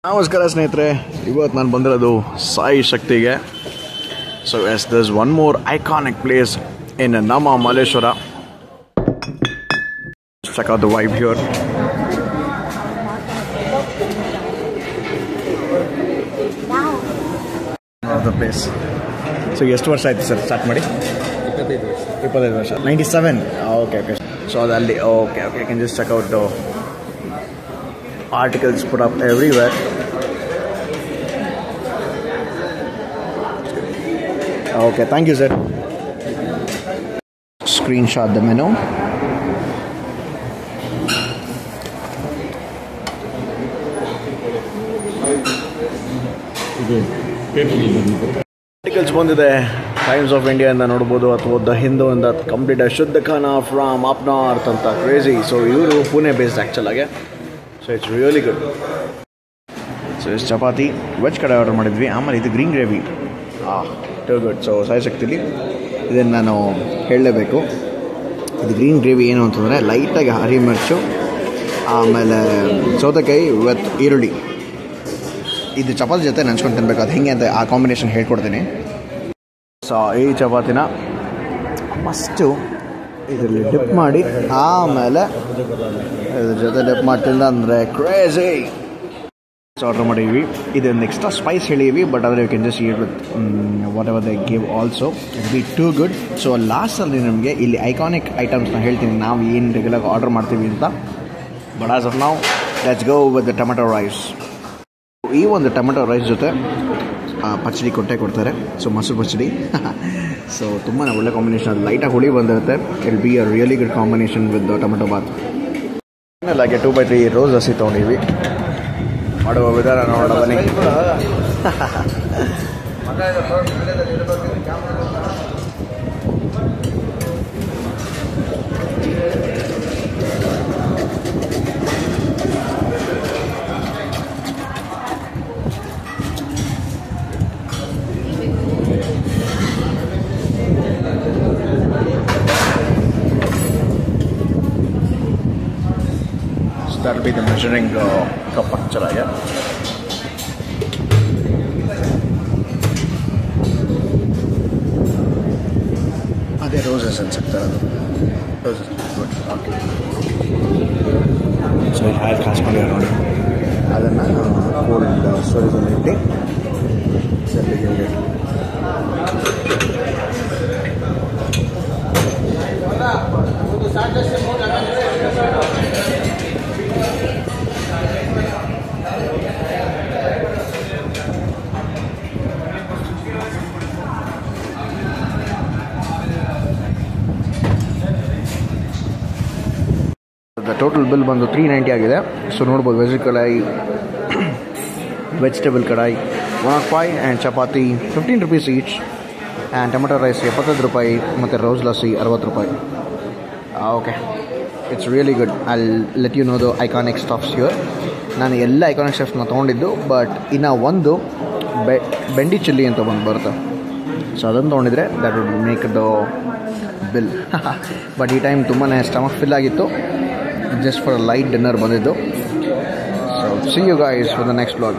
ನಮಸ್ಕಾರ ಸ್ನೇಹಿತರೆ, ಇವತ್ತು ನಾನು ಬಂದಿರೋದು ಸಾಯಿ ಶಕ್ತಿಗೆ. So yes this one more iconic place in ನಮ್ಮ Malleshwara. Check out the vibe here. The place. So ಎಷ್ಟು ವರ್ಷ ಆಯಿತು ಸರ್ ಸ್ಟಾರ್ಟ್ ಮಾಡಿ? 25 ವರ್ಷ. 97. Okay okay. ಸೊ ಅದಲ್ಲಿ okay okay, you can just check out the articles put up everywhere. Okay, thank you sir. Screenshot the menu. Articles ಬಂದಿದೆ Times of India ಇಂದ ನೋಡ್ಬೋದು, ಅಥವಾ ದ ಹಿಂದೂ ಇಂದ ಕಂಪ್ಲೀಟ್ ಶುದ್ಧ ಖಾನ ಫ್ರಮ್ ಅಪ್ ನಾರ್ತ್ ಅಂತ crazy. So ಇವರು ಪುಣೆ ಬೇಸ್ಡ್ ಆ್ಯಕ್ಚುಲ್ ಆಗಿ. So it's really good. So ಇಷ್ಟು ಚಪಾತಿ ವೆಜ್ ಕಡೆ ಆರ್ಡರ್ ಮಾಡಿದ್ವಿ. ಆಮೇಲೆ ಇದು green gravy too good. So Sai ಶಕ್ತಿಲಿ ಇದನ್ನು ನಾನು ಹೇಳಲೇಬೇಕು. ಇದು ಗ್ರೀನ್ ಗ್ರೇವಿ ಏನು ಅಂತಂದರೆ ಲೈಟಾಗಿ ಹರಿಮಿರ್ಚು, ಆಮೇಲೆ ಸೌತೆಕಾಯಿ ವಿತ್ ಈರುಳ್ಳಿ. ಇದು ಚಪಾತಿ ಜೊತೆ ನೆಂಚ್ಕೊಂಡು ತಿನ್ಬೇಕು. ಅದು ಹೇಗೆ ಅಂತ ಆ ಕಾಂಬಿನೇಷನ್ ಹೇಳ್ಕೊಡ್ತೀನಿ. ಸೊ ಈ ಚಪಾತಿನ ಫಸ್ಟು ಇದರಲ್ಲಿ ಡಿಪ್ ಮಾಡಿ ಆಮೇಲೆ ಇದ್ರ ಜೊತೆ ಡಿಪ್ ಮಾಡಿ ತಿಂದರೆ ಕ್ರೇಜಿ. ಸೊ ಆರ್ಡರ್ ಮಾಡಿದ್ವಿ. ಇದೊಂದು ಎಕ್ಸ್ಟ್ರಾ ಸ್ಪೈಸ್ ಹೇಳಿದ್ವಿ, ಬಟ್ ಆದರೆ you can just eat with whatever they give also. It be too good. So ಲಾಸ್ಟಲ್ಲಿ ನಮಗೆ ಇಲ್ಲಿ ಐಕಾನಿಕ್ ಐಟಮ್ಸ್ನ ಹೇಳ್ತೀನಿ ನಾವು ಏನು ರೆಗ್ಯುಲರ್ ಆರ್ಡರ್ ಮಾಡ್ತೀವಿ ಅಂತ. ಬಟ್ ಆಸ್ ಆಫ್ ನಾವು let's go with the tomato rice. ಈ ಒಂದು ಟೊಮೆಟೊ ರೈಸ್ ಜೊತೆ ಪಚ್ಚಡಿ ಕೊಡ್ತಾರೆ. ಸೊ ಮೊಸರು ಪಚ್ಚಡಿ. ಸೊ ತುಂಬಾ ಒಳ್ಳೆ ಕಾಂಬಿನೇಷನ್. ಅದು ಲೈಟಾಗಿ ಹುಳಿ ಬಂದಿರುತ್ತೆ. It be a really good combination with tomato bath. ಹಾಗೆ 2x3 ರೋಸ್ ಹಸಿ ತೊಗೊಂಡಿವಿ. ಮಾಡುವ ವಿಧಾನ ನೋಡೋಣ ಬನ್ನಿ. That will be the measuring cup actually. Yeah. Ade roses ಅನ್ಸುತ್ತೆ ಅದು. Roses good. Okay. So it has ಕಾಸ್ಕೊಂಡಿರೋ ನೋಡಿ. ಅದನ್ನು ಕೋಲ್ಡ್ ಸ್ಟೋರೇಜಲ್ಲಿ ಇಟ್ಟು ಸೆಲ್ಲಿಗೆ ಇಡಿ. ಟೋಟಲ್ ಬಿಲ್ ಬಂದು 390 ಆಗಿದೆ. ಸೊ ನೋಡ್ಬೋದು ವೆಜಿಟೇಬಲ್ ಕಡಾಯಿ 1 ರೂಪಾಯಿ and chapati 15 rupees each, and tomato rice 75 ರೂಪಾಯಿ, ಮತ್ತು ರೋಸ್ ಲಸ್ಸಿ 60 ರೂಪಾಯಿ. Okay, it's really good. I let you know the iconic stuffs here. ನಾನು ಎಲ್ಲ ಐಕಾನಿಕ್ ಸ್ಟಫ್ನ ತೊಗೊಂಡಿದ್ದು, ಬಟ್ ಇನ್ನು ಒಂದು ಬೆಂಡಿ ಚಿಲ್ಲಿ ಅಂತ ಬಂದು ಬರುತ್ತೆ. ಸೊ ಅದನ್ನು ತೊಗೊಂಡಿದ್ರೆ that would make the bill. But ಈ ಟೈಮ್ ತುಂಬಾ ಸ್ಟಮಕ್ ಫಿಲ್ ಆಗಿತ್ತು. Just for a light dinner ಬಂದಿದ್ದು. So see you guys for the next vlog.